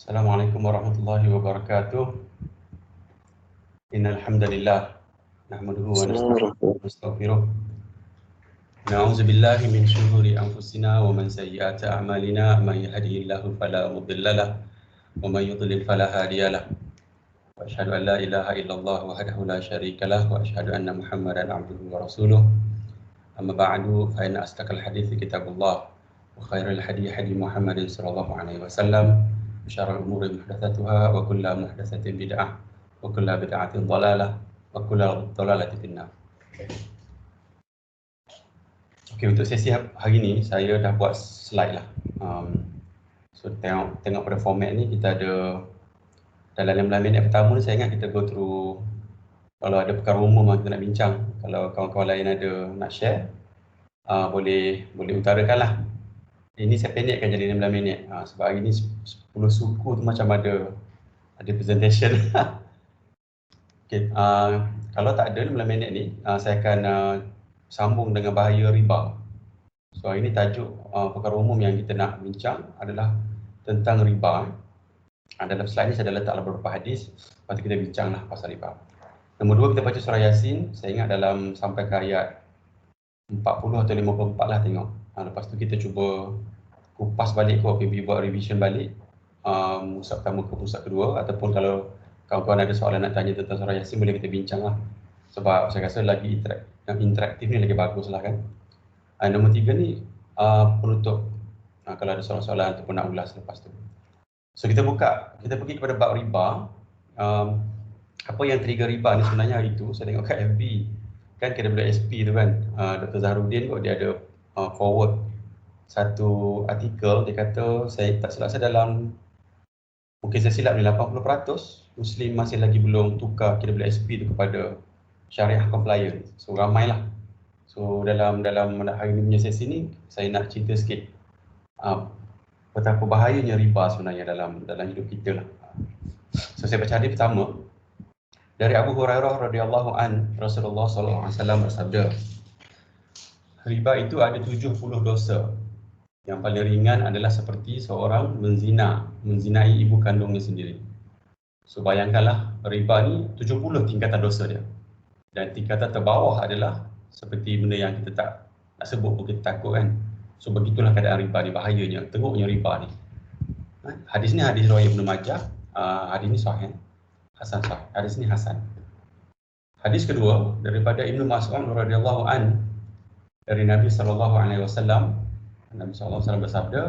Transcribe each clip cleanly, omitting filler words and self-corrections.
Assalamualaikum warahmatullahi wabarakatuh. Innal hamdalillah nahmaduhu wa nastaghfiruh. Na'udzu billahi min shururi anfusina wa min sayyiati a'malina. May yahdihillahu fala mudilla lahu wa may yudlil fala hadiya lahu. Wa asyhadu an la ilaha illallah wahdahu la syarika lahu wa asyhadu anna Muhammadan 'abduhu wa rasuluh. Amma ba'du, fa inna asdaqal hadithi kitabullah wa khairal hadi hadi Muhammadin sallallahu alaihi wasallam. Syarrul umuri muhdatsatuha wa kullu muhdatsatin bid'ah wa kullu bid'atin dhalalah wa kullu dhalalatin finnar. Okey, untuk sesi hari ni saya dah buat slide lah. So tengok pada format ni kita ada dalam 15 minit pertama ni saya ingat kita go through kalau ada perkara umum yang kita nak bincang. Kalau kawan-kawan lain ada nak share, boleh utarakan lah. Ini saya pendekkan jadi 16 minit sebab hari ni 10 suku tu macam ada presentation. Okay, kalau tak ada 16 minit ni, saya akan sambung dengan bahaya riba. So hari ni tajuk perkara umum yang kita nak bincang adalah tentang riba. Dalam slide ni saya dah letak beberapa hadis, lepas tu kita bincang lah pasal riba. Nombor 2 kita baca surah Yasin, saya ingat dalam sampai ke ayat 40 atau 54 lah tengok. Lepas tu kita cuba kupas balik ke PB, buat revision balik pusat pertama ke pusat kedua, ataupun kalau kawan-kawan ada soalan nak tanya tentang surah Yasin boleh kita bincang lah, sebab saya rasa lagi interaktif ni lagi bagus lah kan. Nombor 3 ni penutup, kalau ada soalan-soalan ataupun nak ulas lepas tu. So kita pergi kepada bab riba. Apa yang trigger riba ni sebenarnya hari tu saya tengok kat FB kan, KWSP tu kan, Dr. Zahrudin kot dia ada forward satu artikel. Dia kata, saya tak silap saya dalam, mungkin saya silap ni 80% Muslim masih lagi belum tukar KWSP tu kepada syariah compliant. So ramai lah. So dalam hari ni punya sesi ni saya nak cerita sikit betapa bahayanya riba sebenarnya dalam hidup kita lah. So saya baca hadis pertama dari Abu Hurairah radhiyallahu an, Rasulullah sallallahu alaihi wasallam bersabda, riba itu ada 70 dosa. Yang paling ringan adalah seperti seorang menzinai ibu kandungnya sendiri. So bayangkanlah, riba ni 70 tingkatan dosa dia. Dan tingkatan terbawah adalah seperti benda yang kita tak nak sebut pun kita takut kan. So begitulah keadaan riba ni, bahayanya, teruknya riba ni. Hadis ni hadis riwayat Ibnu Majah. Hadis ni sahih. Hasan sahih. Hadis ni hasan. Hadis kedua daripada Ibnu Mas'ud radhiyallahu an, dari Nabi sallallahu alaihi wasallam. Nabi sallallahu alaihi wasallam bersabda,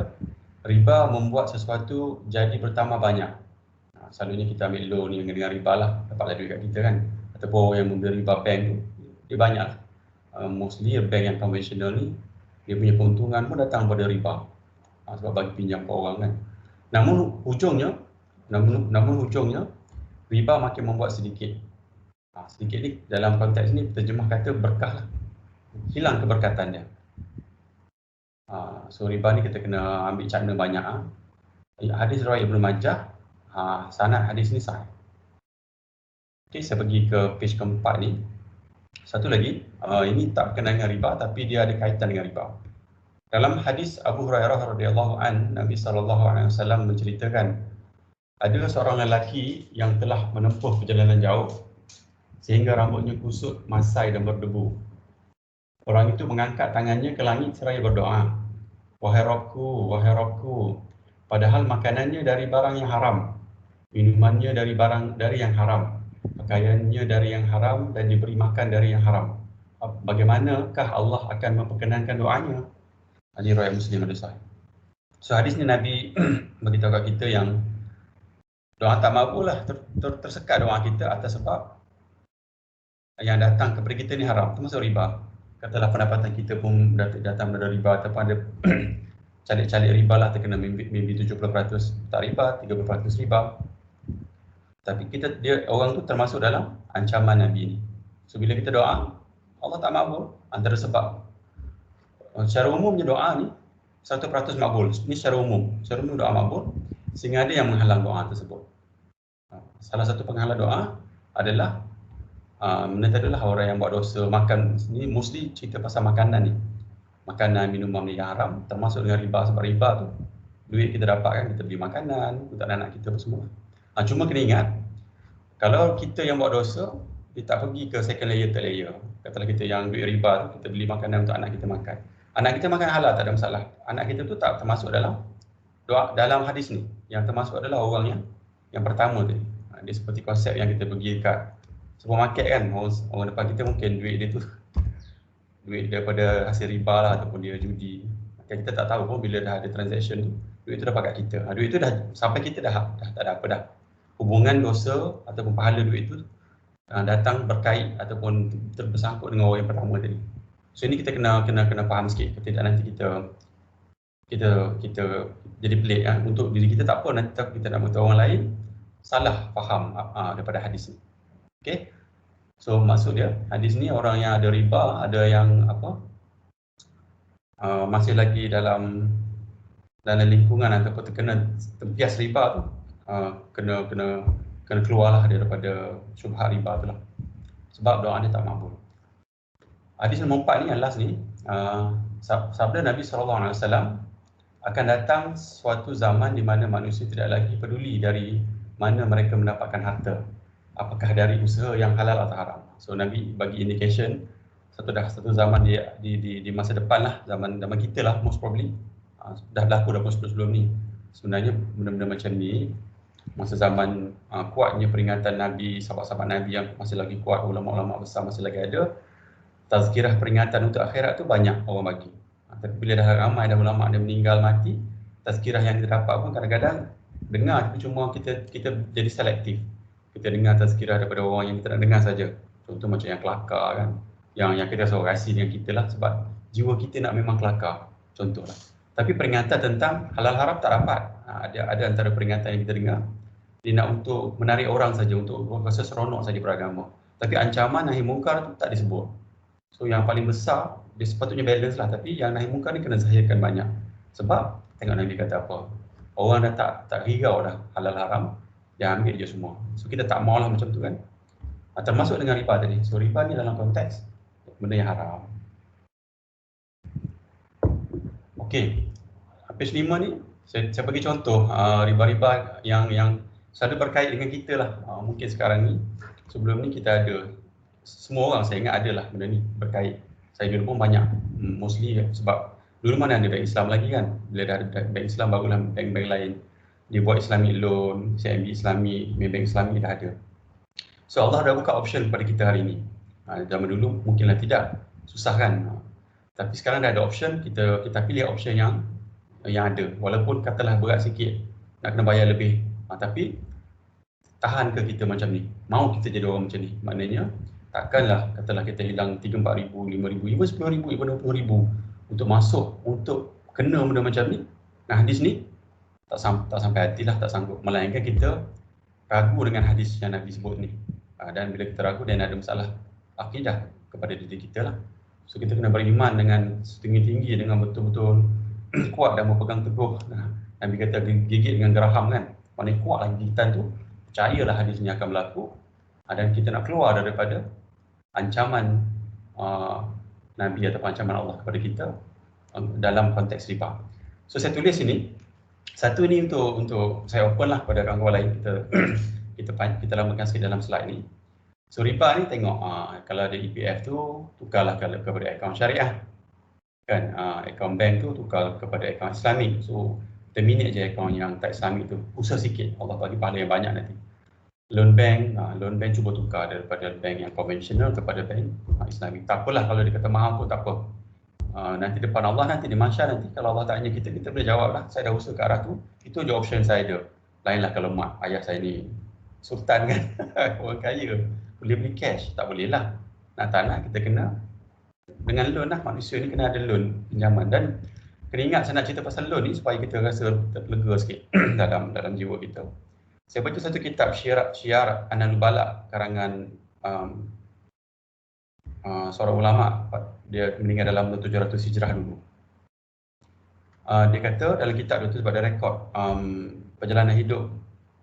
riba membuat sesuatu jadi bertambah banyak. Selalunya kita ambil loan ni dengan riba lah, dapatlah duit kat kita kan. Ataupun yang memberi riba bank tu, dia banyak lah. Mostly bank yang konvensional ni, dia punya keuntungan pun datang pada riba. Sebab bagi pinjam ke orang kan. Namun hujungnya riba makin membuat sedikit. Sedikit ni dalam konteks ni terjemah kata berkah lah. Hilang keberkatan dia. So riba ni kita kena ambil cakna banyak. Hadis riwayat Ibnu Majah, sanad hadis ni sahih. Okay, saya pergi ke page keempat ni. Satu lagi, ini tak berkenaan dengan riba tapi dia ada kaitan dengan riba. Dalam hadis Abu Hurairah radhiyallahu an, Nabi sallallahu alaihi wasallam menceritakan ada seorang lelaki yang telah menempuh perjalanan jauh sehingga rambutnya kusut, masai dan berdebu. Orang itu mengangkat tangannya ke langit seraya berdoa, "Wahai Rabbku, padahal makanannya dari barang yang haram, minumannya dari yang haram, pakaiannya dari yang haram dan diberi makan dari yang haram. Bagaimanakah Allah akan memperkenankan doanya?" Hadis riwayat Muslim ada sahih. So hadis ni Nabi beritahu kat kita yang doa tak makbul lah, tersekat doa kita atas sebab yang datang kepada kita ni haram, termasuk riba. Katalah pendapatan kita pun datang dari riba, ataupun ada calik-calik riba lah, terkena maybe 70% tak riba, 30% riba. Tapi orang tu termasuk dalam ancaman Nabi ni. So bila kita doa, Allah tak makbul, antara sebab. Secara umumnya doa ni 100% makbul. Ini secara umum doa makbul, sehingga ada yang menghalang doa tersebut. Salah satu penghalang doa adalah menentadalah orang yang buat dosa makan. Ini mostly cerita pasal makanan ni. Makanan, minuman ni yang haram, termasuk dengan riba. Sebab riba tu duit kita dapat kan, kita beli makanan untuk anak kita apa semua. Cuma kena ingat, kalau kita yang buat dosa, kita tak pergi ke second layer, third layer. Katalah kita yang duit riba tu, kita beli makanan untuk anak kita makan. Anak kita makan halal, tak ada masalah. Anak kita tu tak termasuk dalam hadis ni. Yang termasuk adalah orang yang pertama tadi. Dia seperti konsep yang kita pergi kat supermarket kan, orang depan kita mungkin duit dia tu duit daripada hasil riba lah, ataupun dia judi. Kita tak tahu pun bila dah ada transaction tu, duit tu dah pakai kita. Duit tu dah sampai kita dah tak ada apa dah. Hubungan dosa ataupun pahala duit tu datang berkait ataupun terbersangkut dengan orang yang pertama tadi. So ini kita kena faham sikit, tidak nanti kita jadi pelik kan. Untuk diri kita tak apa, nanti kita nak beritahu orang lain salah faham daripada hadis ni. Okay, so maksud dia hadis ni orang yang ada riba, ada yang masih lagi dalam lingkungan ataupun terkena tempias riba tu, kena keluarlah daripada syubhat riba tu lah, sebab doa dia tak makbul. Hadis nombor 4 ni, yang last ni, sabda Nabi SAW, akan datang suatu zaman di mana manusia tidak lagi peduli dari mana mereka mendapatkan harta, apakah dari usaha yang halal atau haram. So Nabi bagi indication satu zaman di masa depan lah, zaman kita lah most probably, dah berlaku dah sebelum ni. Sebenarnya benda-benda macam ni, masa zaman kuatnya peringatan Nabi, sahabat-sahabat Nabi yang masih lagi kuat, ulama-ulama besar masih lagi ada, tazkirah peringatan untuk akhirat tu banyak orang bagi. Tapi bila dah ramai dah ulama dia meninggal mati, tazkirah yang kita dapat pun kadang-kadang dengar, tapi cuma kita jadi selektif. Kita dengar tazkirah daripada orang yang kita nak dengar saja. Contoh macam yang kelakar kan, yang kita rasa rahsia dengan kita lah, sebab jiwa kita nak memang kelakar, contohlah. Tapi peringatan tentang halal haram tak dapat. Ada antara peringatan yang kita dengar, dia nak untuk menarik orang saja, untuk rasa seronok saja beragama. Tapi ancaman nahi mungkar tu tak disebut. So yang paling besar, dia sepatutnya balance lah, tapi yang nahi mungkar ni kena zahirkan banyak. Sebab tengok Nabi kata apa, orang dah tak hirau dah halal haram, dia ambil je semua. So kita tak maulah macam tu kan. Termasuk dengan riba tadi. So riba ni dalam konteks benda yang haram. Okey, page 5 ni saya bagi contoh riba-riba yang selalu berkait dengan kita lah. Mungkin sekarang ni, sebelum ni kita ada, semua orang saya ingat ada lah benda ni berkait. Saya dulu pun banyak, mostly sebab dulu mana ada bank Islam lagi kan. Bila dah ada bank Islam, barulah bank-bank lain dia buat Islamic loan, CIMB Islami, Maybank Islami dah ada. So Allah dah buka option kepada kita hari ni. Zaman dulu mungkinlah tidak, susah kan. Tapi sekarang dah ada option, kita pilih option yang ada. Walaupun katalah berat sikit, nak kena bayar lebih. Tapi tahan ke kita macam ni? Mau kita jadi orang macam ni? Maknanya takkanlah katalah kita hilang 3-4 ribu, 5 ribu, even 10 ribu, even 20 ribu untuk masuk, untuk kena benda macam ni. Nah hadis ni tak sampai hati lah, tak sanggup. Melainkan kita ragu dengan hadis yang Nabi sebut ni. Dan bila kita ragu, dan ada masalah akidah kepada diri kita lah. So kita kena beriman dengan setinggi-tinggi, dengan betul-betul kuat dan berpegang teguh. Nabi kata gigit dengan geraham kan. Maknanya kuat lah gigitan tu, percayalah hadis ni akan berlaku. Dan kita nak keluar daripada ancaman Nabi atau ancaman Allah kepada kita dalam konteks riba. So saya tulis ini, satu ni untuk saya open lah pada kawan-kawan lain, kita lambangkan sikit dalam slide ni. So riba ni tengok, kalau ada EPF tu tukarlah kepada akaun syariah kan, akaun bank tu tukar kepada akaun Islamik. So terminate je akaun yang tak Islamik tu, usaha sikit, Allah bagi pahala yang banyak nanti. Loan bank cuba tukar daripada bank yang konvensional kepada bank Islamik. Tak apalah kalau dia kata mahal pun tak apa. Nanti depan Allah, nanti di mahsyar, nanti kalau Allah tanya kita boleh jawab lah, saya dah usaha ke arah tu, itu je option saya ada. Lainlah kalau mak ayah saya ni sultan kan, orang kaya, boleh beli cash, tak boleh lah. Tak nak, kita kena dengan loan lah. Manusia ni kena ada loan, pinjaman. Dan kena ingat, saya nak cerita pasal loan ni supaya kita rasa terlega sikit dalam jiwa kita. Saya baca satu kitab Syiar An-Nubala karangan seorang ulama, dia meninggal dalam 700 Hijrah dulu. Dia kata dalam kitab itu pada rekod perjalanan hidup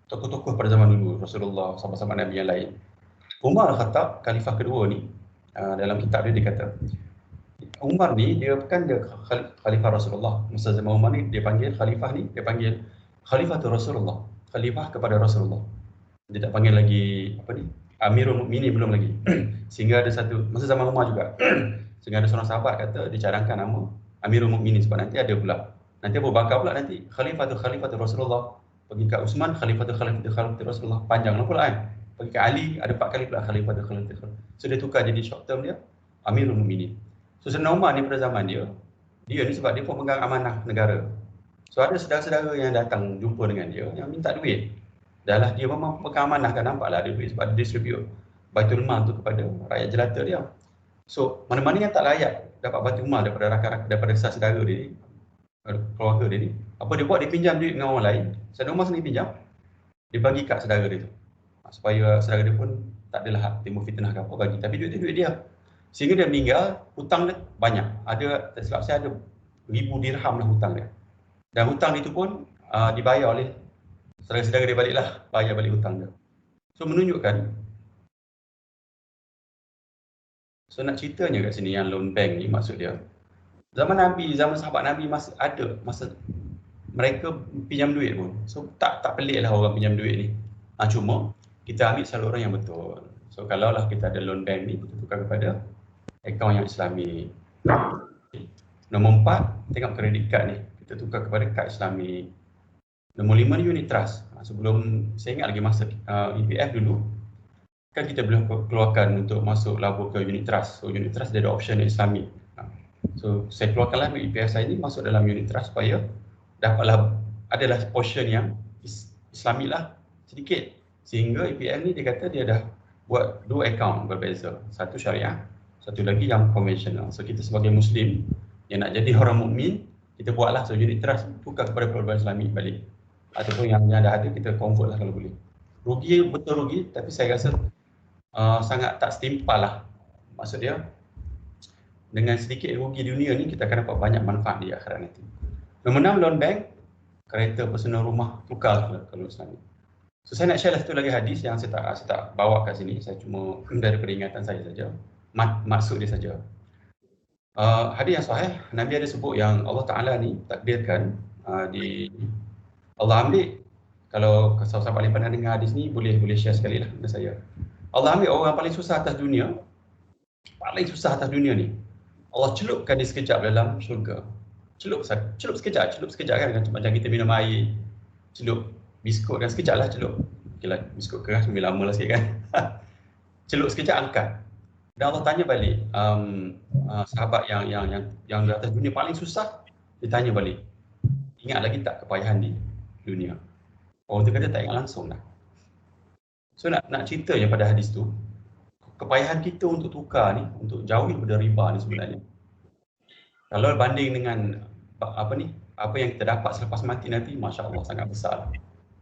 tokoh-tokoh pada zaman dulu, Rasulullah, sahabat-sahabat Nabi yang lain. Umar Al-Khattab, khalifah kedua ni, dalam kitab dia kata, Umar ni dia khalifah Rasulullah. Masa zaman Umar ni dia panggil khalifah ni, dia panggil Khalifatul Rasulullah, khalifah kepada Rasulullah. Dia tak panggil lagi apa ni, Amirul Mukminin belum lagi. Sehingga ada satu masa zaman Umar juga. Sehingga ada seorang sahabat kata dicadangkan nama Amirul Mukminin sebab nanti ada pula. Nanti Abu Bakar pula nanti Khalifatul Rasulullah. Pergi kat Uthman Khalifatul Rasulullah. Panjanglah pula kan. Pergi kat Ali ada 4 kali pula Khalifatul. So dia tukar jadi short term dia Amirul Mukminin. So Sayyidina Umar ni pada zaman dia ni sebab dia pun pegang amanah negara. So ada saudara-saudara yang datang jumpa dengan dia yang minta duit. Dah lah dia memang pegang amanah kan, nampaklah ada duit sebab dia distribute Baitul Mal tu kepada rakyat jelata dia. So mana-mana yang tak layak dapat Baitul Mal daripada rakan-rakan, daripada saudara dia ni, keluarga dia ni, apa dia buat, dia pinjam duit dengan orang lain. Sayyidina Umar sendiri pinjam, dia bagi kat saudara dia tu. Supaya saudara dia pun tak adalah timbul fitnah ke apa, bagi. Tapi duit tu duit dia. Sehingga dia meninggal, hutang dia banyak. Ada, tak silap saya, ada 1000 dirham lah hutang dia. Dan hutang itu pun dibayar oleh saudara-saudara dia baliklah, bayar balik hutang dia. So menunjukkan, so nak ceritanya kat sini yang loan bank ni maksud dia, zaman Nabi, zaman sahabat Nabi masih ada masa mereka pinjam duit pun. So tak pelik lah orang pinjam duit ni. Cuma kita ambil saluran yang betul. So kalau lah kita ada loan bank ni, kita tukar kepada akaun yang Islami. Nombor 4, tengok kredit card ni, kita tukar kepada kad Islami. Nombor 5 ni unit trust. Sebelum, saya ingat lagi masa EPF dulu, kan kita boleh keluarkan untuk masuk labur ke unit trust. So unit trust dia ada option Islami. So saya keluarkanlah EPF saya ni masuk dalam unit trust supaya dapatlah, adalah portion yang Islami lah sedikit. Sehingga EPF ni dia kata dia dah buat 2 akaun berbeza. Satu syariah, satu lagi yang konvensional. So kita sebagai Muslim yang nak jadi orang mukmin, kita buatlah so unit trust, tukar kepada perbankan Islami balik. Ataupun yang dah ada kita convert lah kalau boleh. Rugi, betul rugi, tapi saya rasa sangat tak setimpal lah. Maksud dia, dengan sedikit rugi dunia ni, kita akan dapat banyak manfaat di akhirat nanti. Nombor 6, loan bank, kereta, personal rumah, tukar kalau Islami. So saya nak share lah satu lagi hadis yang saya tak bawa kat sini, saya cuma daripada ingatan saya saja, maksud dia saja. Hadis yang sahih, Nabi ada sebut yang Allah Ta'ala ni takdirkan di Allah ambil, kalau sahabat paling pandai dengar hadis ni, boleh share sekali lah dengan saya. Allah ambil orang paling susah atas dunia ni, Allah celupkan dia sekejap dalam syurga. Celup sekejap kan, macam kita minum air, celup biskut kan, sekejap lah celup. Okay lah, biskut keras lebih lama lah sikit kan. Celup sekejap, angkat. Dan Allah tanya balik, sahabat yang di atas dunia paling susah, dia tanya balik, ingat lagi tak kepayahan di dunia? Orang tu kata tak ingat langsung dah. So nak cerita je pada hadis tu, kepayahan kita untuk tukar ni, untuk jauhi daripada riba ni sebenarnya, kalau banding dengan apa yang kita dapat selepas mati nanti, Masya Allah sangat besar.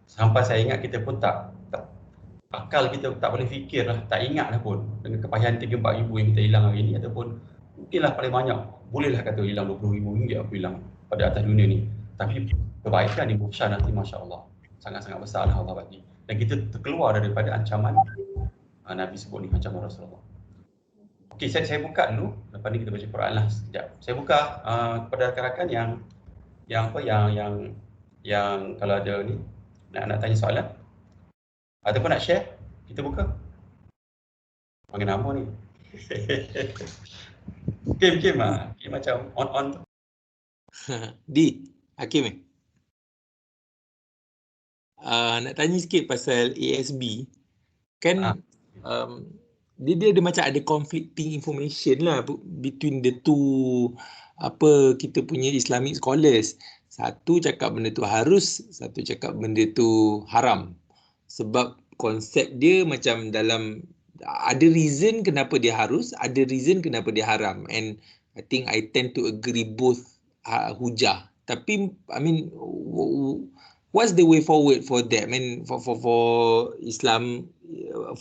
Sampai saya ingat kita pun tak akal kita tak boleh fikir lah, tak ingat lah pun dengan kepayahan 3-4 ribu yang kita hilang hari ni, ataupun mungkinlah paling banyak bolehlah kata hilang 20 ribu ringgit aku hilang pada atas dunia ni. Tapi kebaikan di Bukhsyar nanti, Masya Allah sangat-sangat besar lah Allah bagi. Dan kita terkeluar daripada ancaman Nabi sebut ni, ancaman Rasulullah. Okey, saya buka dulu, lepas ni kita baca Quran lah sekejap. Saya buka kepada rakan-rakan yang kalau ada ni nak tanya soalan ataupun nak share, kita buka. Panggil nama ni. Kim macam on tu. Di, Hakim nak tanya sikit pasal ASB. Kan dia ada macam ada conflicting information lah between the two kita punya Islamic scholars. Satu cakap benda tu harus, satu cakap benda tu haram. Sebab konsep dia macam dalam, ada reason kenapa dia harus, ada reason kenapa dia haram. And I think I tend to agree both hujah. Tapi I mean, what's the way forward for that? I mean, for Islam,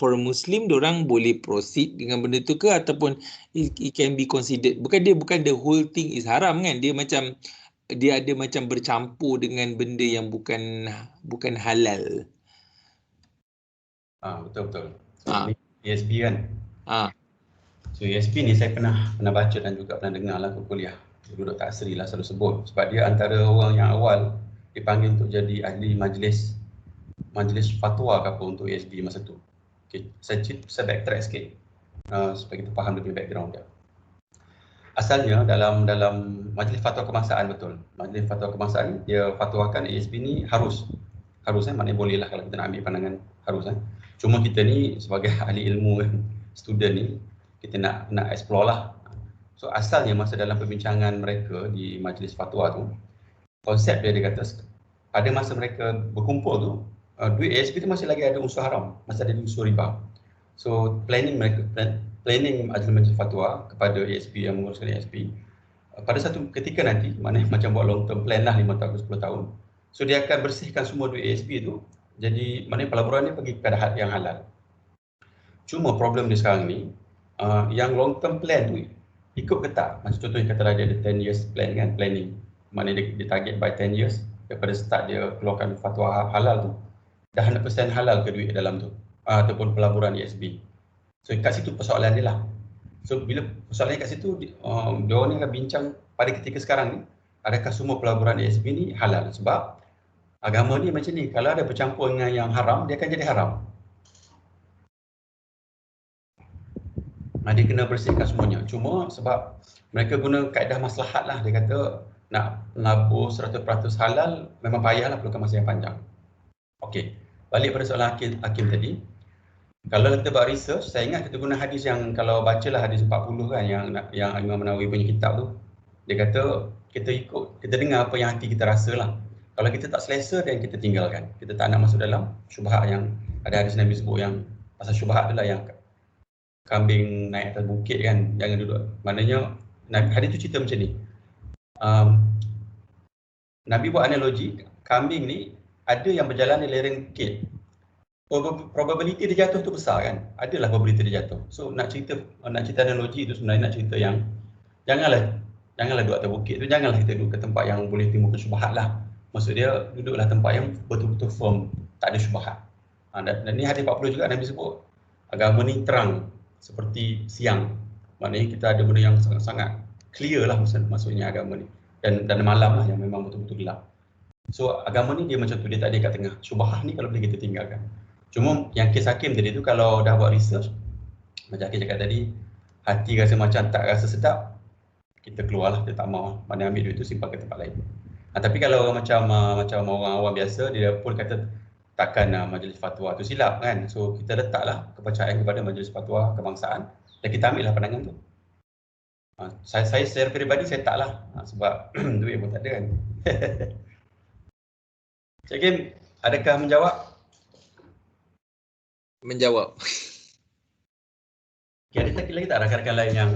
for a Muslim, diorang boleh proceed dengan benda tu ke, ataupun it can be considered, bukan the whole thing is haram kan, dia ada macam bercampur dengan benda yang bukan halal. Betul. Ni ESB kan. So ESP ni saya pernah baca dan juga pernah dengar lah ke kuliah. Duduk tak Sri lah selalu sebut sebab dia antara orang yang awal dipanggil untuk jadi ahli majlis fatwa ke apa untuk ESP masa tu. Okay. Saya backtrack sikit supaya kita faham lebih background dia. Asalnya dalam majlis fatwa kebangsaan, betul. Majlis fatwa kebangsaan dia fatwakan ESP ni harus maknanya boleh lah kalau kita nak ambil pandangan harus. Cuma kita ni sebagai ahli ilmu student ni kita nak explore lah. So asalnya masa dalam perbincangan mereka di majlis fatwa tu, konsep dia kata pada masa mereka berkumpul tu, duit ESP tu masih lagi ada unsur haram, masih ada unsur riba. So planning majlis fatwa kepada ESP yang menguruskan ESP, pada satu ketika nanti, maknanya macam buat long term plan lah 5 tahun, 10 tahun. So dia akan bersihkan semua duit ESP tu, jadi maknanya pelaburan dia pergi kepada yang halal. Cuma problem dia sekarang ni, yang long term plan tu ikut ke tak? Macam contohnya katalah dia ada 10 years plan kan, planning. Maknanya dia target by 10 years, daripada start dia keluarkan fatwa halal tu, dah 100% halal ke duit dalam tu, ataupun pelaburan ESP. So kat situ persoalan dia lah. So bila persoalan kat situ, diorang ni akan bincang pada ketika sekarang ni, adakah semua pelaburan ESP ni halal? Sebab agama ni macam ni, kalau ada bercampur dengan yang haram, dia akan jadi haram. Dia kena bersihkan semuanya. Cuma sebab mereka guna kaedah maslahat lah, dia kata nak melabur 100% halal memang payahlah, perlukan masa yang panjang. Okey, balik pada soalan Hakim tadi. Kalau kita buat research, saya ingat kita guna hadis yang, kalau bacalah hadis 40 kan, yang Imam Nawawi punya kitab tu, dia kata kita dengar apa yang hati kita rasa lah. Kalau kita tak selesa, dan kita tinggalkan. Kita tak nak masuk dalam syubhat yang ada hadis Nabi sebut, yang pasal syubhat tu lah, yang kambing naik atas bukit kan, jangan duduk. Maknanya hadis tu cerita macam ni. Nabi buat analogi, kambing ni ada yang berjalan di lereng bukit. Probability dia jatuh tu besar kan, adalah probability dia jatuh. So nak cerita analogi tu sebenarnya nak cerita yang janganlah duduk atas bukit tu, janganlah kita duduk ke tempat yang boleh timbulkan syubhat lah. Maksud dia duduklah tempat yang betul-betul firm, tak ada syubhat. Dan ni hadis 40 juga Nabi sebut, agama ni terang seperti siang. Maknanya kita ada benda yang sangat-sangat clear lah maksudnya agama ni. Dan malam lah yang memang betul-betul gelap. So agama ni dia macam tu, dia tak ada kat tengah. Syubhat ni kalau boleh kita tinggalkan. Cuma yang kes Hakim tadi tu, kalau dah buat research, macam Hakim cakap tadi, hati rasa macam tak rasa sedap, kita keluarlah, dia tak mau. Mana ambil duit tu simpan ke tempat lain. Tapi kalau macam orang awam biasa, dia pun kata takkan majlis fatwa tu silap kan. So kita letaklah kepercayaan kepada majlis fatwa kebangsaan dan kita ambil lah pandangan tu. Saya secara peribadi saya taklah, sebab duit pun tak ada kan. Cik Hakim, adakah menjawab? Menjawab. Okay, ada lagi tak rakan-rakan lain yang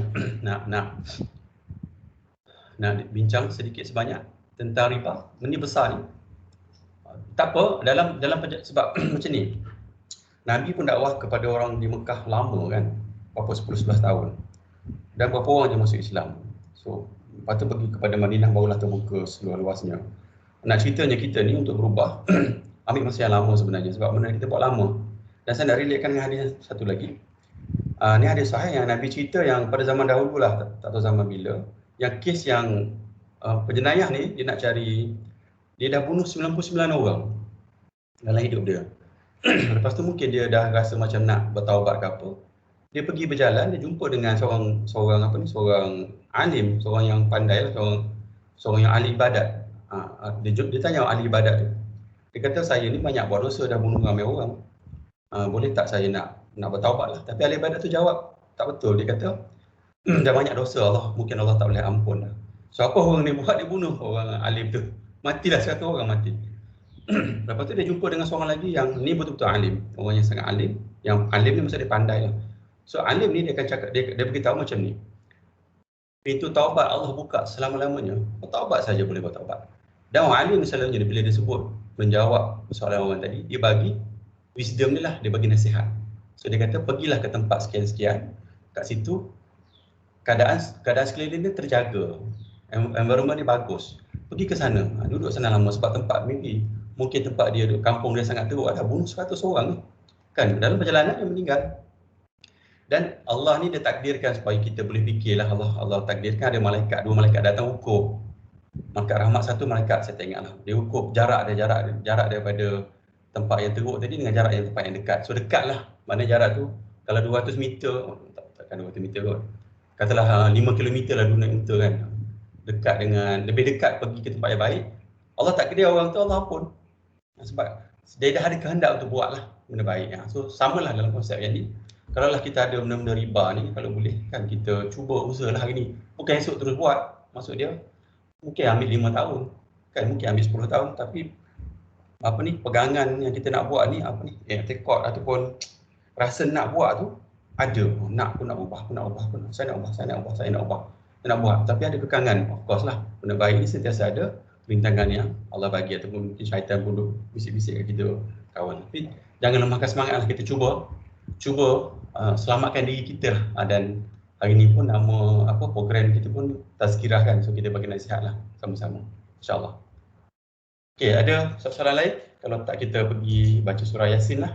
nak bincang sedikit sebanyak tentang riba? Benda besar ni. Tak apa, dalam sebab macam ni. Nabi pun dakwah kepada orang di Mekah lama kan, berapa 10-11 tahun. Dan berapa orang je masuk Islam. So, lepas tu pergi kepada Madinah barulah terbuka seluas-luasnya. Nak ceritanya kita ni untuk berubah ambil masa yang lama sebenarnya, sebab benda kita buat lama. Dan saya nak relatekan dengan hadis satu lagi. Ni hadis sahih yang Nabi cerita yang pada zaman dahulu lah, tak tahu zaman bila, yang kes yang penjenayah ni dia nak cari, dia dah bunuh 99 orang dalam hidup dia. Lepas tu mungkin dia dah rasa macam nak bertaubat ke apa. Dia pergi berjalan, dia jumpa dengan seorang alim, seorang yang pandai lah, seorang yang ahli ibadat. Dia tanya ahli ibadat tu. Dia kata, saya ni banyak buat dosa, dah bunuh ramai orang. Boleh tak saya nak bertaubat lah. Tapi ahli ibadat tu jawab, tak betul. Dia kata, dah banyak dosa, mungkin Allah tak boleh ampun lah. So apa orang ni buat? Dia bunuh orang alim tu. Matilah 100 orang mati. Lepas tu dia jumpa dengan seorang lagi yang ni betul-betul alim. Orang yang sangat alim. Yang alim ni maksud dia pandai lah. So alim ni dia akan cakap, dia beritahu macam ni. Pintu taubat Allah buka selama-lamanya. Bertaubat saja boleh bertaubat. Dan orang alim selalunya bila dia sebut menjawab soalan orang tadi, dia bagi wisdom ni lah, dia bagi nasihat. So dia kata pergilah ke tempat sekian-sekian, kat situ keadaan sekeliling dia terjaga, environment dia bagus. Pergi ke sana, duduk sana lama sebab tempat mungkin tempat dia duduk, kampung dia sangat teruk, ada bunuh 100 orang ni. Kan dalam perjalanan dia meninggal. Dan Allah ni dia takdirkan supaya kita boleh fikirlah, Allah takdirkan ada malaikat, 2 malaikat datang ukur. Malaikat rahmat satu malaikat saya tak ingatlah. Dia ukur jarak daripada tempat yang teruk tadi dengan jarak yang tempat yang dekat. So dekatlah. Mana jarak tu kalau 200 meter, takkan 200 meter kot. Katalah 5 km lah 2 meter kan. Dekat dengan, lebih dekat pergi ke tempat yang baik. Allah takdir orang tu Allah pun. Sebab dia dah ada kehendak untuk buatlah benda baik. So samalah dalam konsep yang ni. Kalau lah kita ada benda-benda riba ni, kalau boleh kan kita cuba usahalah hari ni. Bukan esok terus buat. Maksud dia mungkin ambil 5 tahun. Kan mungkin ambil 10 tahun tapi apa ni pegangan yang kita nak buat ni apa ni tekad ataupun rasa nak buat tu ada. Nak pun nak ubah pun. Saya nak buat tapi ada kekangan. Of course lah benda baik ni sentiasa ada rintangan yang Allah bagi ataupun mungkin syaitan pun duk bisik-bisik kat kita kawan. Tapi jangan lemahkan semangat lah, kita cuba selamatkan diri kita lah. Dan hari ni pun nama program kita pun tazkirah kan, so kita bagi nasihat lah sama-sama insyaAllah. Okey, ada soalan lain? Kalau tak kita pergi baca surah Yasin lah.